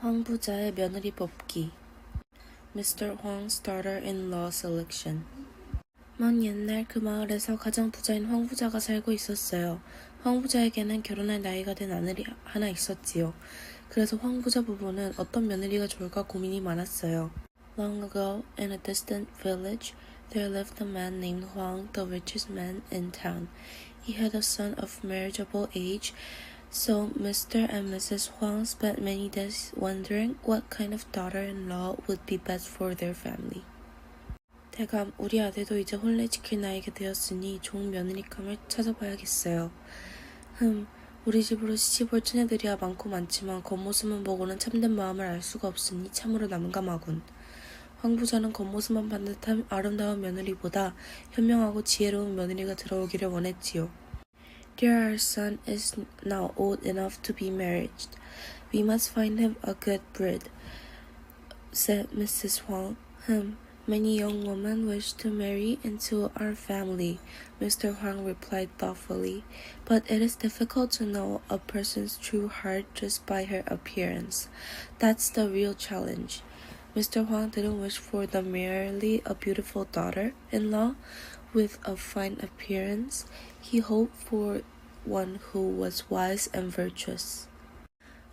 황 부자의 며느리 뽑기. Mr. Huang's daughter-in-law selection. 먼 옛날 그 마을에서 가장 부자인 황 부자가 살고 있었어요. 황 부자에게는 결혼할 나이가 된 아들이 하나 있었지요. 그래서 황 부자 부부는 어떤 며느리가 좋을까 고민이 많았어요. Long ago, in a distant village, there lived a man named Huang, the richest man in town. He had a son of marriageable age, so Mr. and Mrs. Huang spent many days wondering what kind of daughter-in-law would be best for their family. 대감, 우리 아들도 이제 혼례 지킬 나이가 되었으니 좋은 며느리감을 찾아봐야겠어요. 우리 집으로 시집올 처녀들이야 많고 많지만 겉모습만 보고는 참된 마음을 알 수가 없으니 참으로 난감하군. 황 부자는 겉모습만 반듯한 아름다운 며느리보다 현명하고 지혜로운 며느리가 들어오기를 원했지요. Dear, our son is now old enough to be married. We must find him a good breed, said Mrs. Huang. Many young women wish to marry into our family, Mr. Huang replied thoughtfully. But it is difficult to know a person's true heart just by her appearance. That's the real challenge. Mr. Huang didn't wish for merely a beautiful daughter-in-law with a fine appearance. He hoped for one who was wise and virtuous.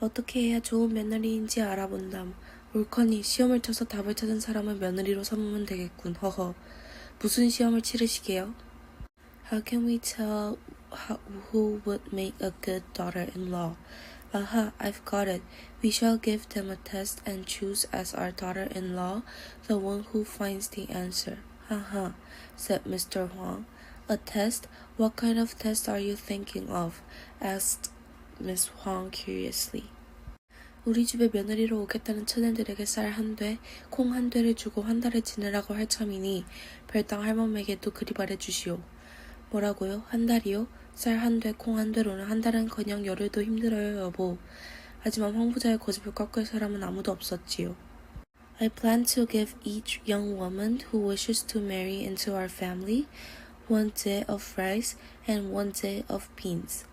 어떻게 해야 좋은 며느리인지 알아본담. 옳거니 시험을 쳐서 답을 찾은 사람을 며느리로 삼으면 되겠군. 허허. 무슨 시험을 치르시게요? How can we tell who would make a good daughter-in-law? Aha, I've got it. We shall give them a test and choose as our daughter-in-law the one who finds the answer. Haha, said Mr. Huang. A test? What kind of test are you thinking of? Asked Miss Huang curiously. 우리 집에 며느리로 오겠다는 처녀들에게 쌀 한 돼, 콩 한 돼를 주고 한 달을 지내라고 할 참이니 별당 할멈에게도 그리 말해주시오. 뭐라고요? 한 달이요? 쌀 한 돼, 콩 한 돼로는 한 달은커녕 열흘도 힘들어요, 여보. 하지만 황 부자의 고집을 꺾을 사람은 아무도 없었지요. I plan to give each young woman who wishes to marry into our family one day of rice and one day of beans,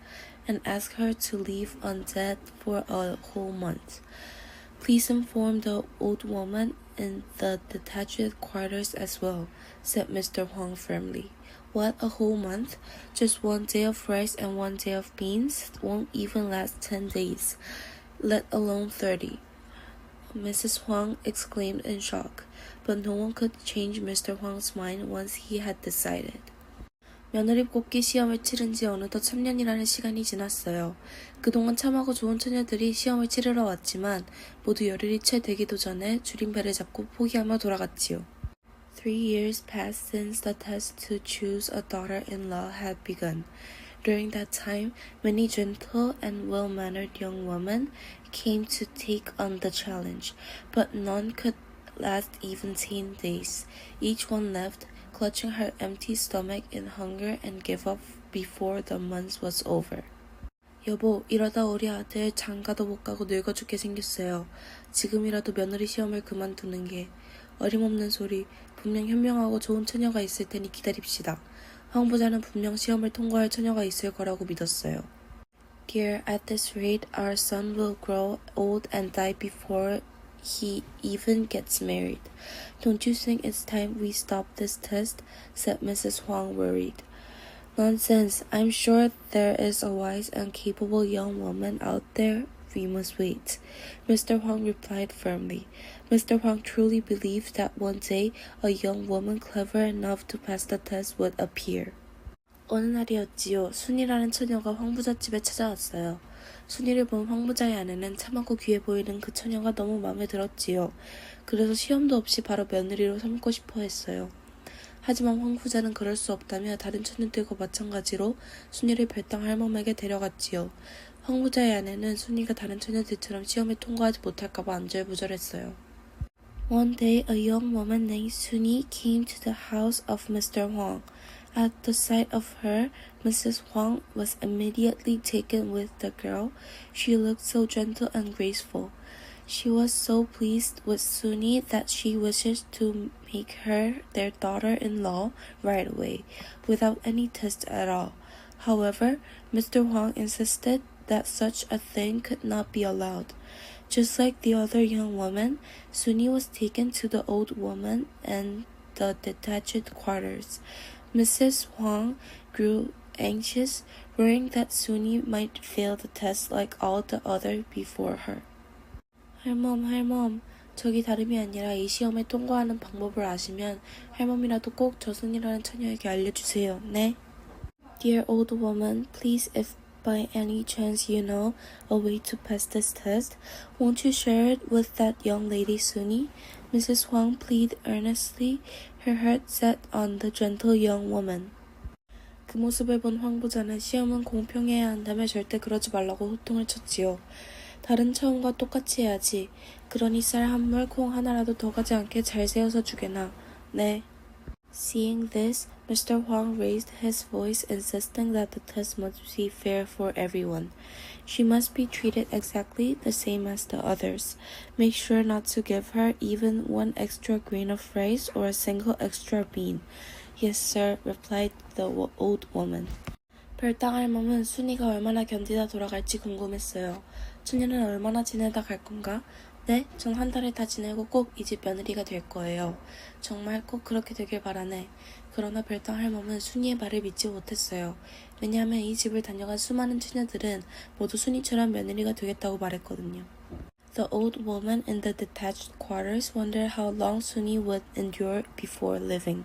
and ask her to leave on debt for a whole month. Please inform the old woman in the detached quarters as well, said Mr. Huang firmly. What, a whole month? Just one day of rice and one day of beans won't even last 10 days, let alone 30. Mrs. Huang exclaimed in shock, but no one could change Mr. Huang's mind once he had decided. 며느리 뽑기 시험을 치른 지 어느덧 3년이라는 시간이 지났어요. 그동안 참하고 좋은 처녀들이 시험을 치르러 왔지만 모두 열흘이 채 되기도 전에 줄임배를 잡고 포기하며 돌아갔지요. 3 years passed since the test to choose a daughter-in-law had begun. During that time, many gentle and well-mannered young women came to take on the challenge, but none could last even 10 days. Each one left, clutching her empty stomach in hunger and gave up before the month was over. 여보, 이러다 우리 아들 장가도 못 가고 늙어 죽게 생겼어요. 지금이라도 며느리 시험을 그만두는 게. 어림없는 소리. 분명 현명하고 좋은 처녀가 있을 테니 기다립시다. 황 부자는 분명 시험을 통과할 처녀가 있을 거라고 믿었어요. Dear, at this rate, our son will grow old and die before he even gets married. Don't you think it's time we stop this test? Said Mrs. Huang, worried. Nonsense. I'm sure there is a wise and capable young woman out there. We must wait. Mr. Huang replied firmly. Mr. Huang truly believed that one day a young woman clever enough to pass the test would appear. 어느 날이었지요. 순이라는 처녀가 황 부자 집에 찾아왔어요. 순이를 본 황 부자의 아내는 참하고 귀해 보이는 그 처녀가 너무 마음에 들었지요. 그래서 시험도 없이 바로 며느리로 삼고 싶어 했어요. 하지만 황 부자는 그럴 수 없다며 다른 처녀들과 마찬가지로 순이를 별당 할멈에게 데려갔지요. 황 부자의 아내는 순이가 다른 처녀들처럼 시험에 통과하지 못할까봐 안절부절했어요. One day, a young woman named Suni came to the house of Mr. Huang. At the sight of her, Mrs. Huang was immediately taken with the girl. She looked so gentle and graceful. She was so pleased with Suni that she wishes to make her their daughter-in-law right away, without any test at all. However, Mr. Huang insisted that such a thing could not be allowed. Just like the other young woman, Sunny was taken to the old woman and the detached quarters. Mrs. Huang grew anxious, worrying that Sunny might fail the test like all the other before her. 할멈, 저기 다름이 아니라 이 시험에 통과하는 방법을 아시면 할멈이라도 꼭 저 순이라는 처녀에게 알려주세요. 네? Dear old woman, please if by any chance you know a way to pass this test, won't you share it with that young lady Sunny? Mrs. Huang pleaded earnestly, her heart set on the gentle young woman. 그 모습을 본 황 부자는 시험은 공평해야 한다며 절대 그러지 말라고 호통을 쳤지요. 다른 처음과 똑같이 해야지. 그러니 쌀 한 물, 콩 하나라도 더 가지 않게 잘 세어서 주게나. 네. Seeing this, Mr. Huang raised his voice, insisting that the test must be fair for everyone. She must be treated exactly the same as the others. Make sure not to give her even one extra grain of rice or a single extra bean. Yes, sir, replied the old woman. 별당 할멈은 순이가 얼마나 견디다 돌아갈지 궁금했어요. 순이는 얼마나 지내다 갈 건가? 네, 전 한 달을 다 지내고 꼭 이 집 며느리가 될 거예요. 정말 꼭 그렇게 되길 바라네. 그러나 별당 할멈은 순이의 말을 믿지 못했어요. 왜냐하면 이 집을 다녀간 수많은 처녀들은 모두 순이처럼 며느리가 되겠다고 말했거든요. The old woman in the detached quarters wondered how long Sunny would endure before leaving.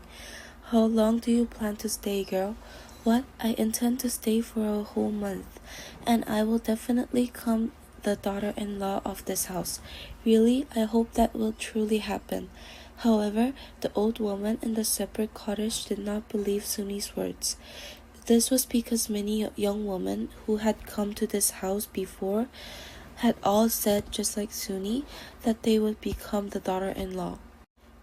How long do you plan to stay, girl? What? I intend to stay for a whole month, and I will definitely become the daughter-in-law of this house. Really, I hope that will truly happen. However, the old woman in the separate cottage did not believe Sunny's words. This was because many young women who had come to this house before had all said, just like Sunny, that they would become the daughter-in-law.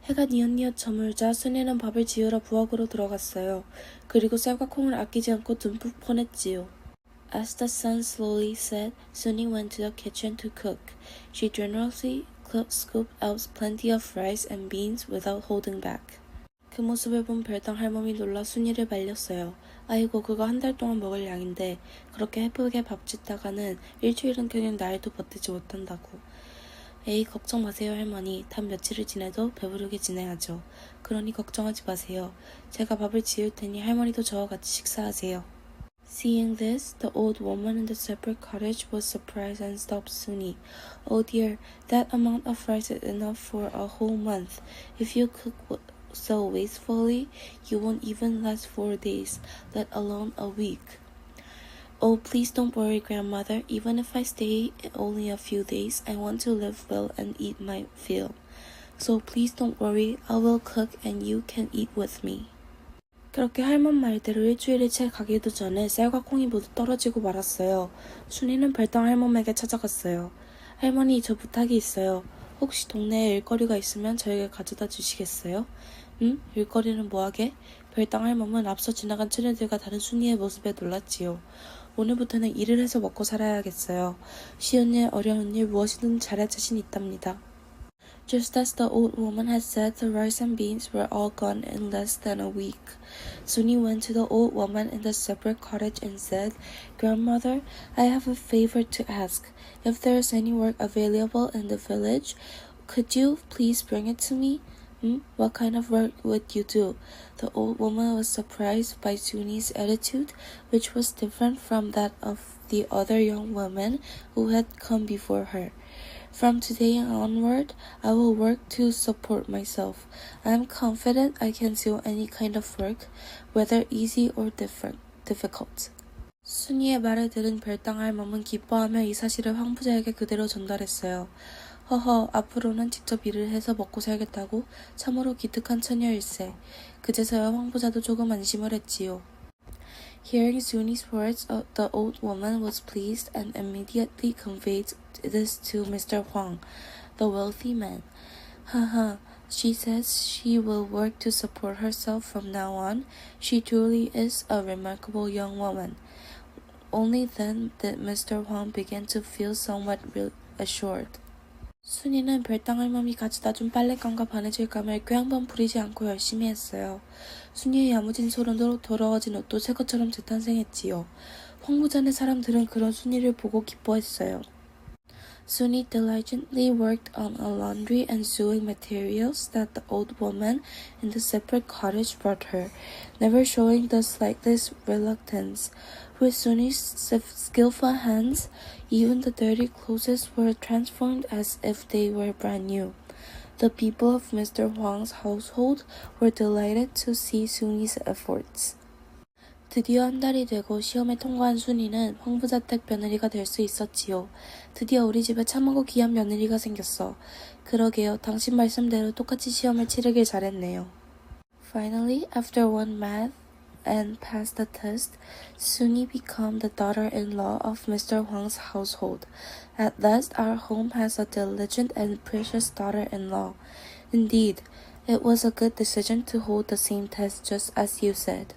해가 뉘엿뉘엿 저물자 순이는 밥을 지으러 부엌으로 들어갔어요. 그리고 쌀과 콩을 아끼지 않고 듬뿍 퍼냈지요. As the sun slowly set, Sunny went to the kitchen to cook. She generously scooped out plenty of rice and beans without holding back. 그 모습을 본 별당 할멈이 놀라 순이를 말렸어요. 아이고, 그거 한 달 동안 먹을 양인데 그렇게 예쁘게 밥 짓다가는 일주일은 그냥 날도 버티지 못한다고. 에이, 걱정 마세요, 할머니. 단 며칠을 지내도 배부르게 지내야죠. 그러니 걱정하지 마세요. 제가 밥을 지을 테니 할머니도 저와 같이 식사하세요. Seeing this, the old woman in the separate cottage was surprised and stopped Sunny. Oh dear, that amount of rice is enough for a whole month. If you cook so wastefully, you won't even last 4 days, let alone a week. Oh, please don't worry, grandmother. Even if I stay only a few days, I want to live well and eat my fill. So please don't worry. I will cook and you can eat with me. 그렇게 할멈 말대로 일주일이 채 가기도 전에 쌀과 콩이 모두 떨어지고 말았어요. 순이는 별당 할멈에게 찾아갔어요. 할머니, 저 부탁이 있어요. 혹시 동네에 일거리가 있으면 저에게 가져다 주시겠어요? 일거리는 뭐하게? 별당 할멈은 앞서 지나간 처녀들과 다른 순이의 모습에 놀랐지요. 오늘부터는 일을 해서 먹고 살아야겠어요. 쉬운 일, 어려운 일 무엇이든 잘할 자신 있답니다. Just as the old woman had said, the rice and beans were all gone in less than a week. Sunny went to the old woman in the separate cottage and said, Grandmother, I have a favor to ask. If there is any work available in the village, could you please bring it to me? What kind of work would you do? The old woman was surprised by Sunny's attitude, which was different from that of the other young women who had come before her. From today onward, I will work to support myself. I am confident I can do any kind of work, whether easy or difficult. 순이의 말을 들은 별당 할멈은 기뻐하며 이 사실을 황 부자에게 그대로 전달했어요. 허허, 앞으로는 직접 일을 해서 먹고 살겠다고 참으로 기특한 처녀일세. 그제서야 황 부자도 조금 안심을 했지요. Hearing Sunny's words, the old woman was pleased and immediately conveyed this to Mr. Huang, the wealthy man. Haha, she says she will work to support herself from now on. She truly is a remarkable young woman. Only then did Mr. Huang begin to feel somewhat reassured. 순이는 별당 할멈이 가져다준 빨랫감과 바느질감을 꽤 한 번 부리지 않고 열심히 했어요. 순이의 야무진 손으로 더러워진 옷도 새 것처럼 재탄생했지요. 황부자네 사람들은 그런 순이를 보고 기뻐했어요. Suni diligently worked on a laundry and sewing materials that the old woman in the separate cottage brought her, never showing the slightest reluctance. With Suni's skillful hands, even the dirty clothes were transformed as if they were brand new. The people of Mr. Huang's household were delighted to see Suni's efforts. 드디어 한 달이 되고 시험에 통과한 순이는 황부자택 며느리가 될 수 있었지요. 드디어 우리 집에 참하고 귀한 며느리가 생겼어. 그러게요. 당신 말씀대로 똑같이 시험을 치르길 잘했네요. Finally, after one math and passed the test, Suni became the daughter-in-law of Mr. Huang's household. At last, our home has a diligent and precious daughter-in-law. Indeed, it was a good decision to hold the same test just as you said.